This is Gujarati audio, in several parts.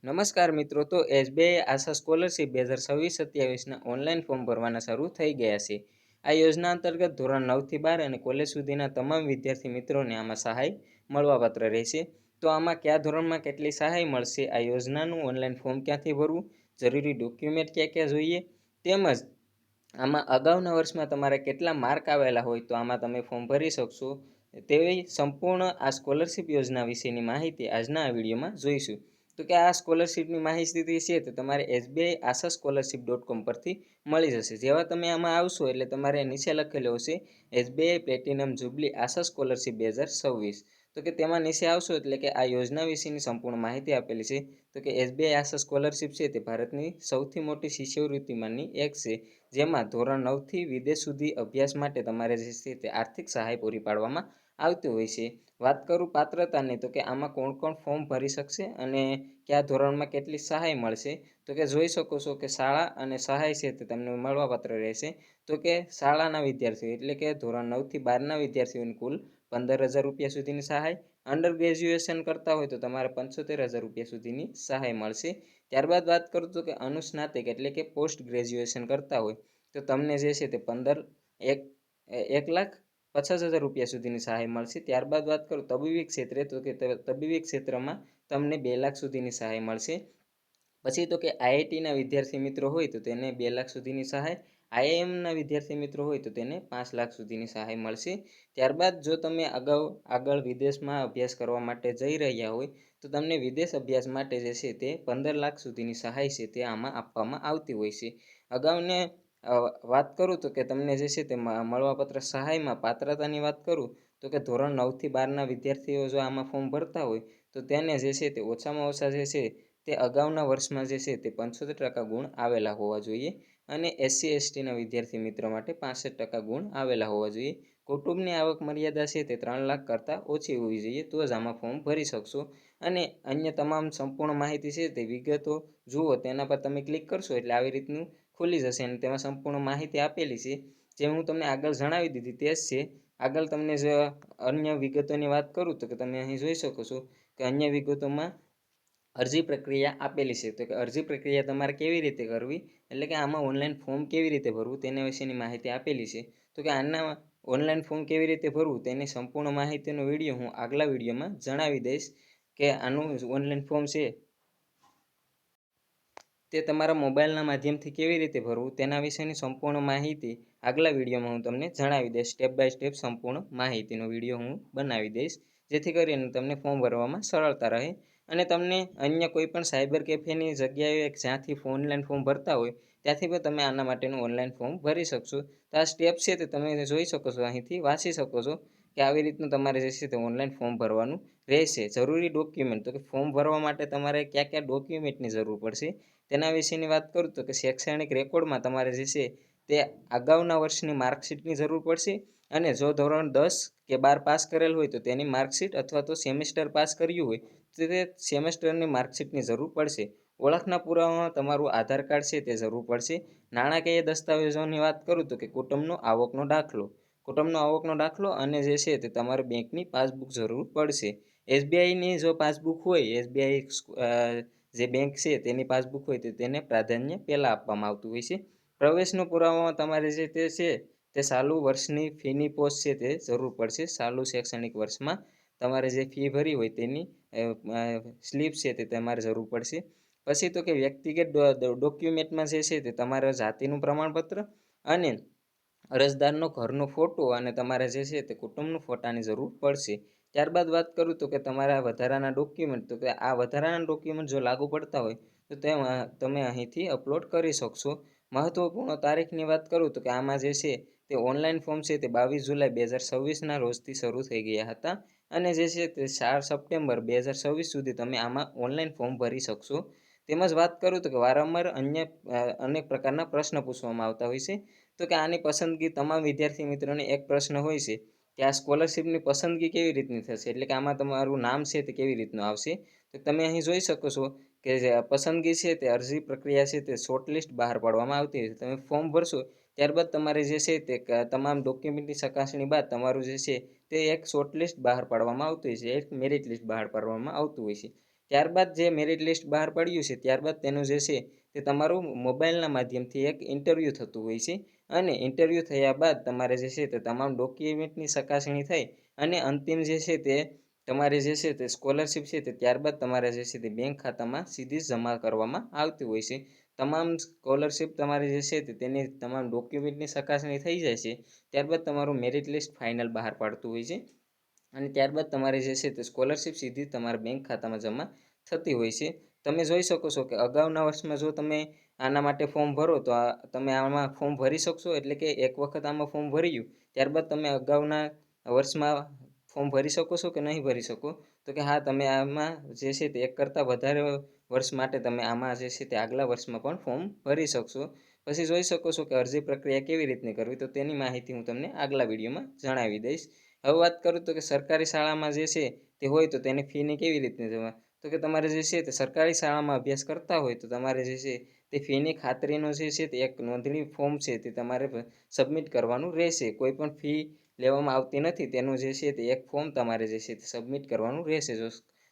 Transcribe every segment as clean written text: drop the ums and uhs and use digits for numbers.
નમસ્કાર મિત્રો, તો એસબીઆઈ આશા સ્કોલરશિપ 2026-27ના ઓનલાઈન ફોર્મ ભરવાના શરૂ થઈ ગયા છે. આ યોજના અંતર્ગત ધોરણ 9થી 12 અને કોલેજ સુધીના તમામ વિદ્યાર્થી મિત્રોને આમાં સહાય મળવાપાત્ર રહેશે. તો આમાં કયા ધોરણમાં કેટલી સહાય મળશે, આ યોજનાનું ઓનલાઈન ફોર્મ ક્યાંથી ભરવું, જરૂરી ડોક્યુમેન્ટ ક્યાં ક્યાં જોઈએ, તેમજ આમાં અગાઉના વર્ષમાં તમારે કેટલા માર્ક આવેલા હોય તો આમાં તમે ફોર્મ ભરી શકશો, તેવી સંપૂર્ણ આ સ્કોલરશિપ યોજના વિશેની માહિતી આજના આ વિડીયોમાં જોઈશું. તો કે આ સ્કોલરશિપની માહિતી છે તે તમારે SBI આશા scholarship.com પરથી મળી જશે. જેવા તમે આમાં આવશો એટલે તમારે નીચે લખેલું હશે SBI પ્લેટિનમ જુબલી આશા સ્કોલરશિપ 2026. તો કે તેમાં નીચે આવશો એટલે કે આ યોજના વિશેની સંપૂર્ણ માહિતી આપેલી છે. તો કે SBI આશા સ્કોલરશિપ છે તે ભારતની સૌથી મોટી શિષ્યવૃત્તિમાંની એક છે, જેમાં ધોરણ 9થી વિદેશ સુધી અભ્યાસ માટે તમારે જે છે તે આર્થિક સહાય પૂરી પાડવામાં આવતી હોય છે. વાત કરું પાત્રતાની, તો કે આમાં કોણ કોણ ફોર્મ ભરી શકશે અને કયા ધોરણમાં કેટલી સહાય મળશે, તો કે જોઈ શકો છો કે શાળા અને સહાય છે તે તમને મળવાપાત્ર રહેશે. તો કે શાળાના વિદ્યાર્થીઓ એટલે કે ધોરણ 9થી 12ના વિદ્યાર્થીઓને કુલ 15,000 રૂપિયા સુધીની સહાય, અંડર ગ્રેજ્યુએશન કરતા હોય તો તમારે 75,000 રૂપિયા સુધીની સહાય મળશે. ત્યારબાદ વાત કરું તો કે અનુસ્નાતક એટલે કે પોસ્ટ ગ્રેજ્યુએશન કરતા હોય તો તમને જે છે તે 1,50,000 રૂપિયા સુધીની સહાય મળશે. ત્યારબાદ વાત કરું તબીબી ક્ષેત્રે, તો કે તબીબી ક્ષેત્રમાં તમને 2 લાખ સુધીની સહાય મળશે. પછી તો કે આઈઆઈટીના વિદ્યાર્થી મિત્રો હોય તો તેને 2 લાખ સુધીની સહાય, આઈઆઈએમના વિદ્યાર્થી મિત્રો હોય તો તેને 5 લાખ સુધીની સહાય મળશે. ત્યારબાદ જો તમે આગળ વિદેશમાં અભ્યાસ કરવા માટે જઈ રહ્યા હોય તો તમને વિદેશ અભ્યાસ માટે જે છે તે 15 લાખ સુધીની સહાય છે તે આમાં આપવામાં આવતી હોય છે. અગાઉને વાત કરું તો કે તમને જે છે તે મળવાપાત્ર સહાયમાં પાત્રતાની વાત કરું તો કે ધોરણ 9થી 12ના વિદ્યાર્થીઓ જો આમાં ફોર્મ ભરતા હોય તો તેને જે છે તે ઓછામાં ઓછા જે છે તે અગાઉના વર્ષમાં જે છે તે 75% ગુણ આવેલા હોવા જોઈએ અને SC STના વિદ્યાર્થી મિત્રો માટે 65% ગુણ આવેલા હોવા જોઈએ. કુટુંબની આવક મર્યાદા છે તે 3 લાખ કરતાં ઓછી હોવી જોઈએ, તો જ આમાં ફોર્મ ભરી શકશો. અને અન્ય તમામ સંપૂર્ણ માહિતી છે તે વિગતો જુઓ તેના પર તમે ક્લિક કરશો એટલે આવી રીતનું ખુલી જશે અને તેમાં સંપૂર્ણ માહિતી આપેલી છે, જે હું તમને આગળ જણાવી દીધી તે જ છે. આગળ તમને જો અન્ય વિગતોની વાત કરું તો કે તમે અહીં જોઈ શકો છો કે અન્ય વિગતોમાં અરજી પ્રક્રિયા આપેલી છે. તો કે અરજી પ્રક્રિયા તમારે કેવી રીતે કરવી એટલે કે આમાં ઓનલાઈન ફોર્મ કેવી રીતે ભરવું તેના વિશેની માહિતી આપેલી છે. તો કે આના ઓનલાઈન ફોર્મ કેવી રીતે ભરવું તેની સંપૂર્ણ માહિતીનો વિડીયો હું આગલા વિડીયોમાં જણાવી દઈશ કે આનું ઓનલાઈન ફોર્મ છે તે તમારા મોબાઈલના માધ્યમથી કેવી રીતે ભરવું તેના વિશેની સંપૂર્ણ માહિતી આગલા વિડીયોમાં હું તમને જણાવી દઈશ. સ્ટેપ બાય સ્ટેપ સંપૂર્ણ માહિતીનો વિડીયો હું બનાવી દઈશ, જેથી કરીને તમને ફોર્મ ભરવામાં સરળતા રહે અને તમને અન્ય કોઈ પણ સાયબર કેફેની જગ્યાએ જ્યાંથી ઓનલાઈન ફોર્મ ભરતા હોય ત્યાંથી પણ તમે આના માટેનું ઓનલાઈન ફોર્મ ભરી શકશો. તો આ સ્ટેપ છે તે તમે જોઈ શકો છો, અહીંથી વાંચી શકો છો કે આવી રીતનું તમારે જે છે તે ઓનલાઈન ફોર્મ ભરવાનું રહેશે. જરૂરી ડોક્યુમેન્ટ, તો કે ફોર્મ ભરવા માટે તમારે કયા કયા ડોક્યુમેન્ટની જરૂર પડશે તેના વિશેની વાત કરું તો કે શૈક્ષણિક રેકોર્ડમાં તમારે જે છે તે અગાઉના વર્ષની માર્કશીટની જરૂર પડશે અને જો ધોરણ 10 કે 12 પાસ કરેલ હોય તો તેની માર્કશીટ અથવા તો સેમેસ્ટર પાસ કર્યું હોય તો તે સેમેસ્ટરની માર્કશીટની જરૂર પડશે. ઓળખના પુરાવામાં તમારું આધાર કાર્ડ છે તે જરૂર પડશે. નાણાકીય દસ્તાવેજોની વાત કરું તો કે કુટુંબનો આવકનો દાખલો અને જે છે તે તમારે બેંકની પાસબુક જરૂર પડશે. SBIની જો પાસબુક હોય, SBI જે બેંક છે તેની પાસબુક હોય તો તેને પ્રાધાન્ય પહેલાં આપવામાં આવતું હોય છે. પ્રવેશનો પુરાવામાં તમારે જે તે છે તે ચાલુ વર્ષની ફીની પોસ્ટ છે તે જરૂર પડશે. ચાલુ શૈક્ષણિક વર્ષમાં તમારે જે ફી ભરી હોય તેની સ્લીપ છે તે તમારે જરૂર પડશે. પછી તો કે વ્યક્તિગત ડોક્યુમેન્ટમાં જે છે તે તમારા જાતિનું પ્રમાણપત્ર અને અરજદારનો ઘરનો ફોટો અને તમારે જે છે તે કુટુંબનું ફોટાની જરૂર પડશે. ત્યારબાદ વાત કરું તો કે તમારા વધારાના ડોક્યુમેન્ટ, તો કે આ વધારાના ડોક્યુમેન્ટ જો લાગુ પડતા હોય તો તેમાં તમે અહીંથી અપલોડ કરી શકશો. મહત્વપૂર્ણ તારીખની વાત કરું તો કે આમાં જે છે તે ઓનલાઈન ફોર્મ છે તે 22 જુલાઈ 2026ના રોજથી શરૂ થઈ ગયા હતા અને જે છે તે 4 સપ્ટેમ્બર 2026 સુધી તમે આમાં ઓનલાઈન ફોર્મ ભરી શકશો. તેમજ વાત કરું તો કે વારંવાર અનેક પ્રકારના પ્રશ્ન પૂછવામાં આવતા હોય છે. તો કે આની પસંદગી તમામ વિદ્યાર્થી મિત્રોને એક પ્રશ્ન હોય છે કે આ સ્કોલરશિપની પસંદગી કેવી રીતની થશે એટલે કે આમાં તમારું નામ છે તે કેવી રીતનું આવશે. તો તમે અહીં જોઈ શકો છો કે જે પસંદગી છે તે અરજી પ્રક્રિયા છે તે શોર્ટલિસ્ટ બહાર પાડવામાં આવતી હોય છે. તમે ફોર્મ ભરશો ત્યારબાદ તમારે જે છે તે તમામ ડોક્યુમેન્ટની ચકાસણી બાદ તમારું જે છે તે એક શોર્ટલિસ્ટ બહાર પાડવામાં આવતું હોય છે, એક મેરિટ લિસ્ટ બહાર પાડવામાં આવતું હોય છે. ત્યારબાદ જે મેરિટ લિસ્ટ બહાર પડ્યું છે ત્યારબાદ તેનું જે છે તે તમારું મોબાઈલના માધ્યમથી એક ઇન્ટરવ્યૂ થતું હોય છે અને ઇન્ટરવ્યૂ થયા બાદ તમારે જે છે તે તમામ ડોક્યુમેન્ટની ચકાસણી થઈ અને અંતિમ જે છે તે તમારે જે છે તે સ્કોલરશિપ છે તે ત્યારબાદ તમારે જે છે તે બેંક ખાતામાં સીધી જમા કરવામાં આવતી હોય છે. તમામ સ્કોલરશિપ તમારી જે છે તેની તમામ ડોક્યુમેન્ટની ચકાસણી થઈ જાય છે ત્યારબાદ તમારું મેરિટ લિસ્ટ ફાઇનલ બહાર પાડતું હોય છે અને ત્યારબાદ તમારે જે છે તે સ્કોલરશિપ સીધી તમારા બેંક ખાતામાં જમા થતી હોય છે. તમે જોઈ શકો છો કે અગાઉના વર્ષમાં જો તમે આના માટે ફોર્મ ભરો તો તમે આમાં ફોર્મ ભરી શકશો, એટલે કે એક વખત આમાં ફોર્મ ભર્યું ત્યારબાદ તમે અગાઉના વર્ષમાં ફોર્મ ભરી શકો છો કે નહીં ભરી શકો? તો કે હા, તમે આમાં જે છે તે એક કરતાં વધારે વર્ષ માટે તમે આમાં જે છે તે આગલા વર્ષમાં પણ ફોર્મ ભરી શકશો. પછી જોઈ શકો છો કે અરજી પ્રક્રિયા કેવી રીતની કરવી, તો તેની માહિતી હું તમને આગલા વિડીયોમાં જણાવી દઈશ. હવે વાત કરું તો કે સરકારી શાળામાં જે છે તે હોય તો તેની ફીની કેવી રીતની જમા, તો કે તમારે જે છે તે સરકારી શાળામાં અભ્યાસ કરતા હોય તો તમારે જે છે તે ફીની ખાતરીનો જે છે તે એક નોંધણી ફોર્મ છે તે તમારે સબમિટ કરવાનું રહેશે. કોઈ પણ ફી લેવામાં આવતી નથી, તેનું જે છે તે એક ફોર્મ તમારે જે છે તે સબમિટ કરવાનું રહેશે. જો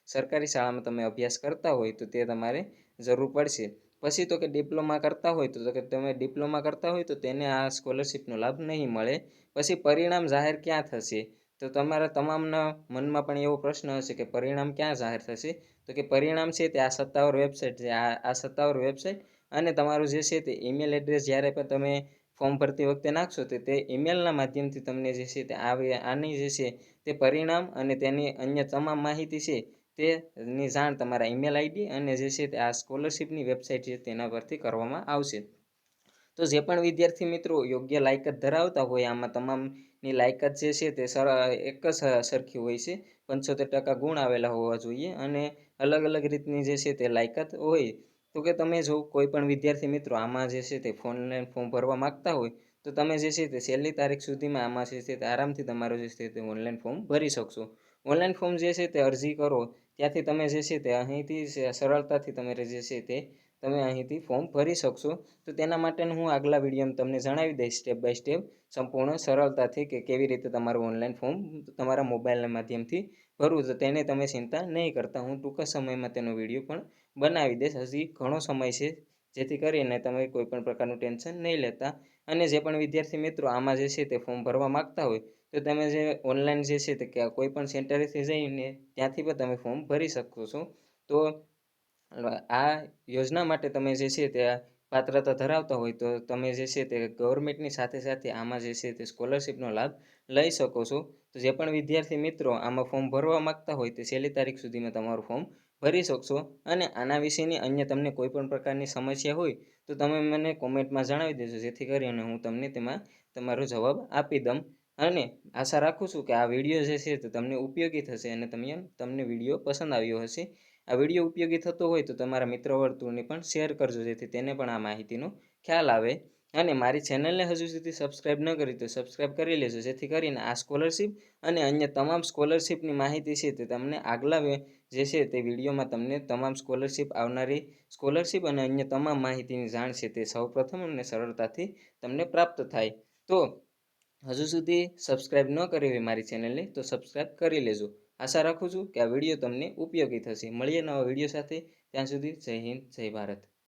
સરકારી શાળામાં તમે અભ્યાસ કરતા હોય તો તે તમારે જરૂર પડશે. પછી તો કે ડિપ્લોમા કરતા હોય તો કે તમે ડિપ્લોમા કરતા હોય તો તેને આ સ્કોલરશિપનો લાભ નહીં મળે. પછી પરિણામ જાહેર ક્યાં થશે, તો તમારા તમામના મનમાં પણ એવો પ્રશ્ન હશે કે પરિણામ ક્યાં જાહેર થશે, તો કે પરિણામ છે તે આ સત્તાવાર વેબસાઇટ છે, આ સત્તાવાર વેબસાઇટ અને તમારું જે છે તે ઈમેલ એડ્રેસ જ્યારે પણ તમે ફોર્મ ભરતી વખતે નાખશો તો તે ઈમેલના માધ્યમથી તમને જે છે તે આની જે છે તે પરિણામ અને તેની અન્ય તમામ માહિતી છે તેની જાણ તમારા ઈમેલ આઈડી અને જે છે તે આ સ્કોલરશિપની વેબસાઇટ છે તેના પરથી કરવામાં આવશે. તો જે પણ વિદ્યાર્થી મિત્રો યોગ્ય લાયકાત ધરાવતા હોય, આમાં તમામની લાયકાત જે છે તે એક જ સરખી હોય છે, 75% ગુણ આવેલા હોવા જોઈએ અને અલગ અલગ રીતની જે છે તે લાયકાત હોય. તો કે તમે જો કોઈ પણ વિદ્યાર્થી મિત્રો આમાં જે છે તે ઓનલાઈન ફોર્મ ભરવા માગતા હોય તો તમે જે છે તે છેલ્લી તારીખ સુધીમાં આમાં છે તે આરામથી તમારું જે છે તે ઓનલાઈન ફોર્મ ભરી શકશો. ઓનલાઈન ફોર્મ જે છે તે અરજી કરો ત્યાંથી તમે જે છે તે અહીંથી સરળતાથી તમારે જે છે તે તમે અહીંથી ફોર્મ ભરી શકશો. તો તેના માટેનું હું આગલા વિડીયોમાં તમને જણાવી દઈશ સ્ટેપ બાય સ્ટેપ સંપૂર્ણ સરળતાથી કે કેવી રીતે તમારું ઓનલાઈન ફોર્મ તમારા મોબાઈલના માધ્યમથી ભરવું. તો તેને તમે ચિંતા નહીં કરતા, હું ટૂંક સમયમાં તેનો વિડીયો પણ બનાવી દઈશ. હજી ઘણો સમય છે, જેથી કરીને તમે કોઈ પણ પ્રકારનું ટેન્શન નહીં લેતા. અને જે પણ વિદ્યાર્થી મિત્રો આમાં જે છે તે ફોર્મ ભરવા માગતા હોય તો તમે જે ઓનલાઈન જે છે તે કોઈ પણ સેન્ટરેથી જઈને ત્યાંથી પણ તમે ફોર્મ ભરી શકો છો. તો આ યોજના માટે તમે જે છે તે પાત્રતા ધરાવતા હોય તો તમે જે છે તે ગવર્મેન્ટની સાથે સાથે આમાં જે છે તે સ્કોલરશિપનો લાભ લઈ શકો છો. તો જે પણ વિદ્યાર્થી મિત્રો આમાં ફોર્મ ભરવા માગતા હોય તે છેલ્લી તારીખ સુધીમાં તમારું ફોર્મ ભરી શકશો. અને આના વિશેની અન્ય તમને કોઈ પણ પ્રકારની સમસ્યા હોય તો તમે મને કોમેન્ટમાં જણાવી દેજો, જેથી કરીને હું તમને તેમાં તમારો જવાબ આપી દઉં. અને આશા રાખું છું કે આ વિડીયો જે છે તે તમને ઉપયોગી થશે અને તમને વિડીયો પસંદ આવ્યો હશે. આ વિડીયો ઉપયોગી થતો હોય તો તમારા મિત્ર વર્તુળને પણ શેર કરજો, જેથી તેને પણ આ માહિતીનો ખ્યાલ આવે. અને મારી ચેનલને હજુ સુધી સબસ્ક્રાઈબ ન કરી તો સબસ્ક્રાઈબ કરી લેજો, જેથી કરીને આ સ્કોલરશિપ અને અન્ય તમામ સ્કોલરશિપની માહિતી છે તે તમને આગલા જે છે તે વિડીયોમાં તમને તમામ સ્કોલરશિપ આવનારી સ્કોલરશિપ અને અન્ય તમામ માહિતીની જાણ છે તે સૌપ્રથમ અને સરળતાથી તમને પ્રાપ્ત થાય. તો હજુ સુધી સબસ્ક્રાઈબ ન કરી હોય મારી ચેનલને તો સબસ્ક્રાઈબ કરી લેજો. આશા રાખું છું કે આ વિડીયો તમને ઉપયોગી થશે. મળીએ નવા વિડીયો સાથે, ત્યાં સુધી જય હિન્દ, જય ભારત.